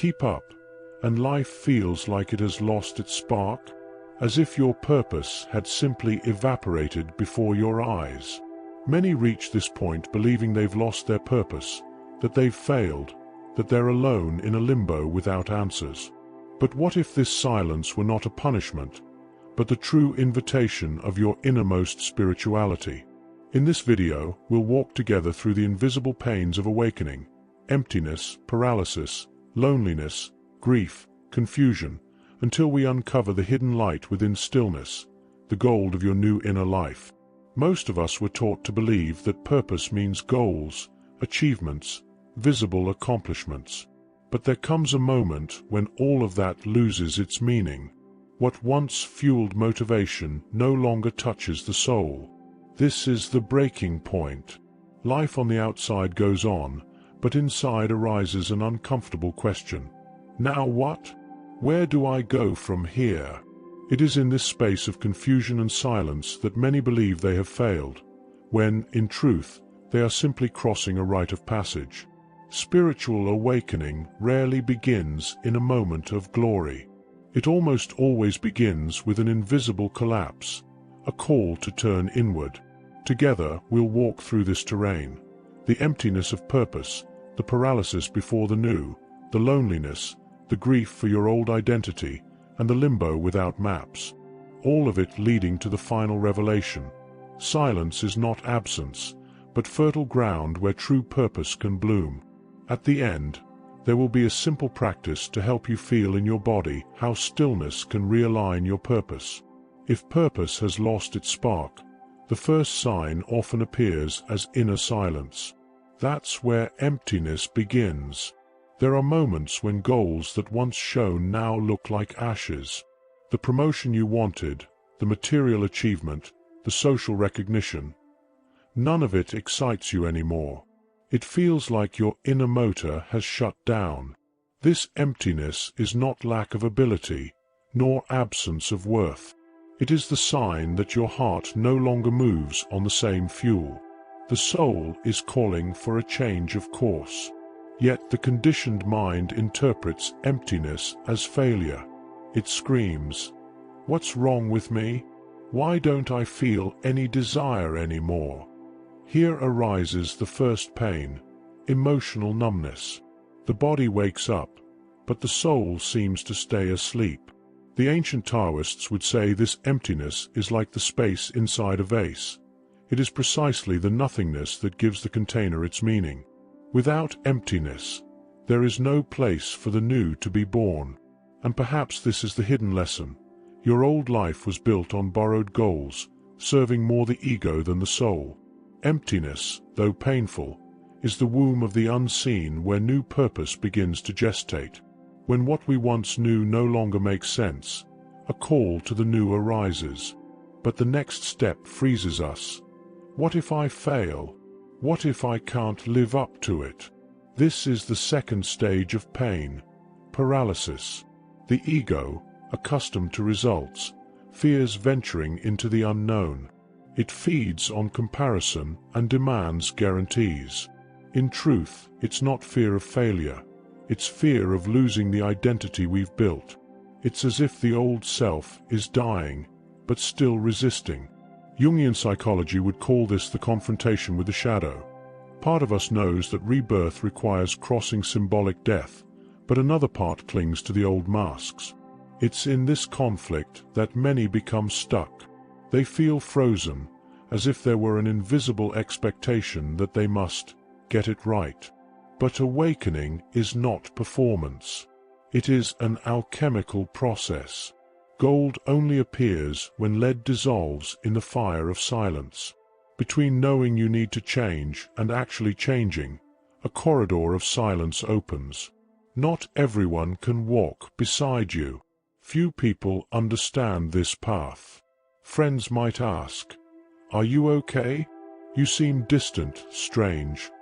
keep up, and life feels like it has lost its spark, as if your purpose had simply evaporated before your eyes. Many reach this point believing they've lost their purpose, that they've failed, that they're alone in a limbo without answers. But what if this silence were not a punishment, but the true invitation of your innermost spirituality? In this video, we'll walk together through the invisible pains of awakening: emptiness, paralysis, loneliness, grief, confusion, until we uncover the hidden light within stillness, the gold of your new inner life. Most of us were taught to believe that purpose means goals, achievements, visible accomplishments. But there comes a moment when all of that loses its meaning. What once fueled motivation no longer touches the soul. This is the breaking point. Life on the outside goes on, but inside arises an uncomfortable question. Now what? Where do I go from here? It is in this space of confusion and silence that many believe they have failed, when, in truth, they are simply crossing a rite of passage. Spiritual awakening rarely begins in a moment of glory. It almost always begins with an invisible collapse, a call to turn inward. Together, we'll walk through this terrain: the emptiness of purpose, the paralysis before the new, the loneliness, the grief for your old identity, and the limbo without maps. All of it leading to the final revelation. Silence is not absence, but fertile ground where true purpose can bloom. At the end, there will be a simple practice to help you feel in your body how stillness can realign your purpose. If purpose has lost its spark, the first sign often appears as inner silence. That's where emptiness begins. There are moments when goals that once shone now look like ashes. The promotion you wanted, the material achievement, the social recognition, none of it excites you anymore. It feels like your inner motor has shut down. This emptiness is not lack of ability, nor absence of worth. It is the sign that your heart no longer moves on the same fuel. The soul is calling for a change of course. Yet the conditioned mind interprets emptiness as failure. It screams, "What's wrong with me? Why don't I feel any desire anymore?" Here arises the first pain: emotional numbness. The body wakes up, but the soul seems to stay asleep. The ancient Taoists would say this emptiness is like the space inside a vase. It is precisely the nothingness that gives the container its meaning. Without emptiness, there is no place for the new to be born. And perhaps this is the hidden lesson. Your old life was built on borrowed goals, serving more the ego than the soul. Emptiness, though painful, is the womb of the unseen where new purpose begins to gestate. When what we once knew no longer makes sense, a call to the new arises. But the next step freezes us. What if I fail? What if I can't live up to it? This is the second stage of pain: paralysis. The ego, accustomed to results, fears venturing into the unknown. It feeds on comparison and demands guarantees. In truth, it's not fear of failure. It's fear of losing the identity we've built. It's as if the old self is dying, but still resisting. Jungian psychology would call this the confrontation with the shadow. Part of us knows that rebirth requires crossing symbolic death, but another part clings to the old masks. It's in this conflict that many become stuck. They feel frozen, as if there were an invisible expectation that they must get it right. But awakening is not performance. It is an alchemical process. Gold only appears when lead dissolves in the fire of silence. Between knowing you need to change and actually changing, a corridor of silence opens. Not everyone can walk beside you. Few people understand this path. Friends might ask, "Are you okay? You seem distant, strange."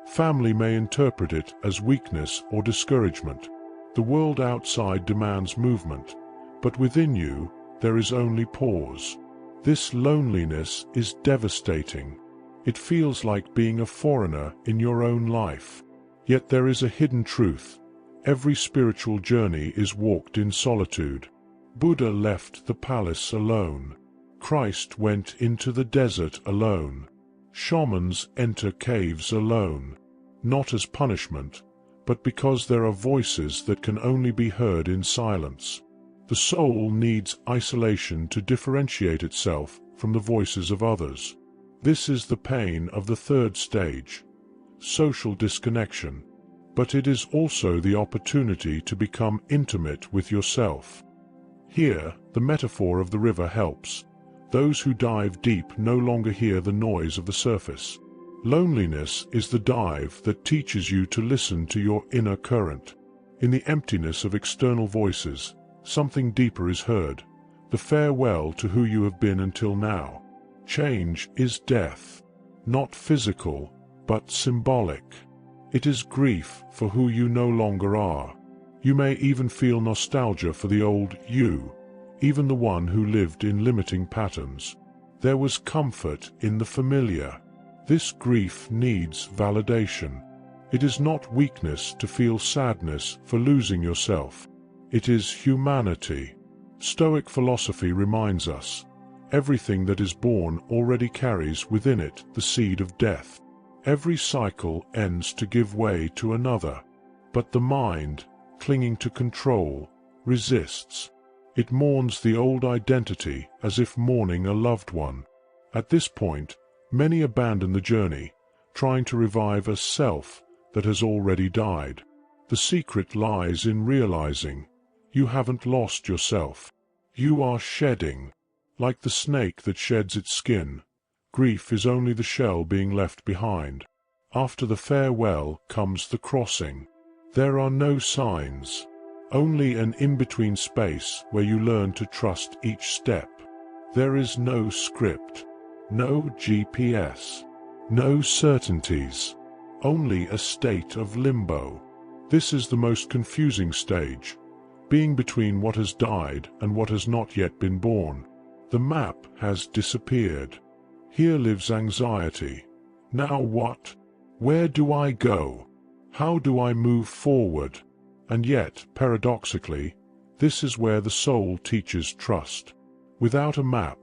Family may interpret it as weakness or discouragement. The world outside demands movement, but within you, there is only pause. This loneliness is devastating. It feels like being a foreigner in your own life. Yet there is a hidden truth. Every spiritual journey is walked in solitude. Buddha left the palace alone. Christ went into the desert alone. Shamans enter caves alone, not as punishment, but because there are voices that can only be heard in silence. The soul needs isolation to differentiate itself from the voices of others. This is the pain of the third stage, social disconnection, but it is also the opportunity to become intimate with yourself. Here, the metaphor of the river helps. Those who dive deep no longer hear the noise of the surface. Loneliness is the dive that teaches you to listen to your inner current. In the emptiness of external voices, something deeper is heard, the farewell to who you have been until now. Change is death, not physical, but symbolic. It is grief for who you no longer are. You may even feel nostalgia for the old you, even the one who lived in limiting patterns. There was comfort in the familiar. This grief needs validation. It is not weakness to feel sadness for losing yourself. It is humanity. Stoic philosophy reminds us, everything that is born already carries within it the seed of death. Every cycle ends to give way to another. But the mind, clinging to control, resists. It mourns the old identity as if mourning a loved one. At this point, many abandon the journey, trying to revive a self that has already died. The secret lies in realizing you haven't lost yourself. You are shedding. Like the snake that sheds its skin, grief is only the shell being left behind. After the farewell comes the crossing. There are no signs, only an in-between space where you learn to trust each step. There is no script, no GPS, no certainties, only a state of limbo. This is the most confusing stage, being between what has died and what has not yet been born. The map has disappeared. Here lives anxiety. Now what? Where do I go? How do I move forward? And yet, paradoxically, this is where the soul teaches trust. Without a map,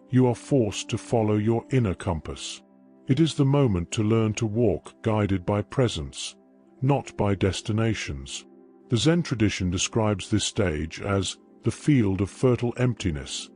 you are forced to follow your inner compass. It is the moment to learn to walk guided by presence, not by destinations. The Zen tradition describes this stage as the field of fertile emptiness,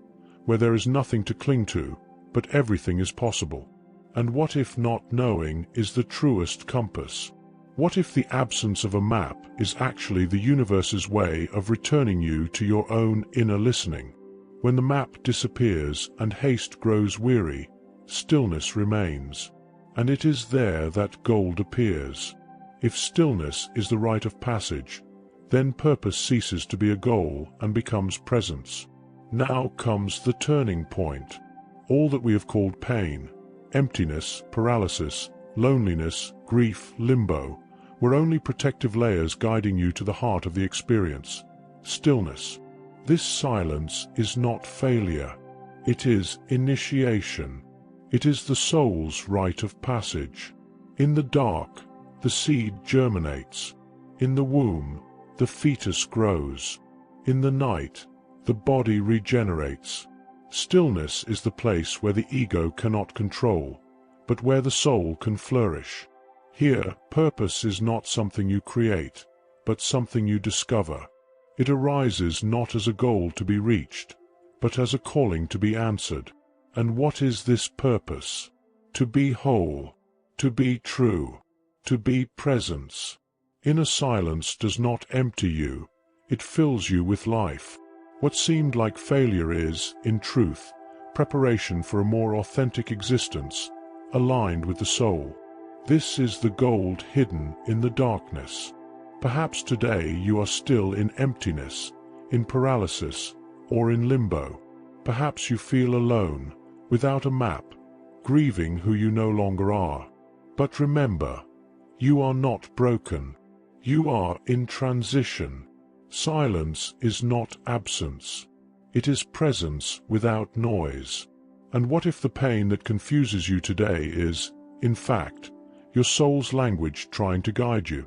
where there is nothing to cling to, but everything is possible. And what if not knowing is the truest compass? What if the absence of a map is actually the universe's way of returning you to your own inner listening? When the map disappears and haste grows weary, stillness remains. And it is there that gold appears. If stillness is the rite of passage, then purpose ceases to be a goal and becomes presence. Now comes the turning point. All that we have called pain, emptiness, paralysis, loneliness, grief, limbo, were only protective layers guiding you to the heart of the experience, stillness. This silence is not failure. It is initiation. It is the soul's rite of passage. In the dark, the seed germinates. In the womb, the fetus grows. In the night, the body regenerates. Stillness is the place where the ego cannot control, but where the soul can flourish. Here, purpose is not something you create, but something you discover. It arises not as a goal to be reached, but as a calling to be answered. And what is this purpose? To be whole, to be true, to be presence. Inner silence does not empty you, it fills you with life. What seemed like failure is, in truth, preparation for a more authentic existence, aligned with the soul. This is the gold hidden in the darkness. Perhaps today you are still in emptiness, in paralysis, or in limbo. Perhaps you feel alone, without a map, grieving who you no longer are. But remember, you are not broken. You are in transition. Silence is not absence. It is presence without noise. And what if the pain that confuses you today is, in fact, your soul's language trying to guide you?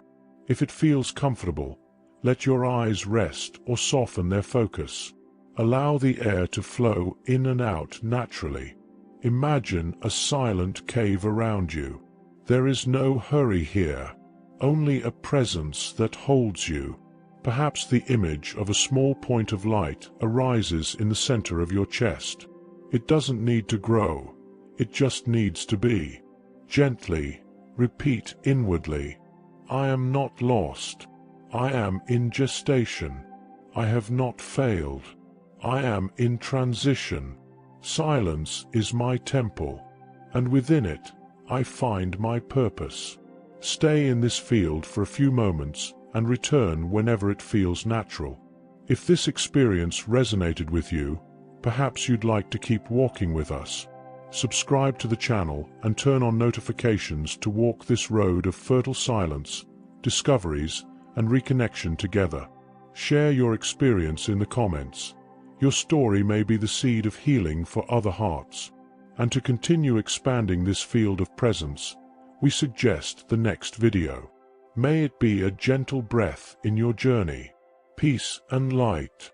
If it feels comfortable, Let your eyes rest or soften their focus. Allow the air to flow in and out naturally. Imagine a silent cave around you. There is no hurry here, only a presence that holds you. Perhaps the image of a small point of light arises in the center of your chest. It doesn't need to grow, it just needs to be. Gently, repeat inwardly, I am not lost. I am in gestation. I have not failed. I am in transition. Silence is my temple, and within it, I find my purpose. Stay in this field for a few moments and return whenever it feels natural. If this experience resonated with you, perhaps you'd like to keep walking with us. Subscribe to the channel and turn on notifications to walk this road of fertile silence, discoveries, and reconnection together. Share your experience in the comments. Your story may be the seed of healing for other hearts. And to continue expanding this field of presence, we suggest the next video. May it be a gentle breath in your journey. Peace and light.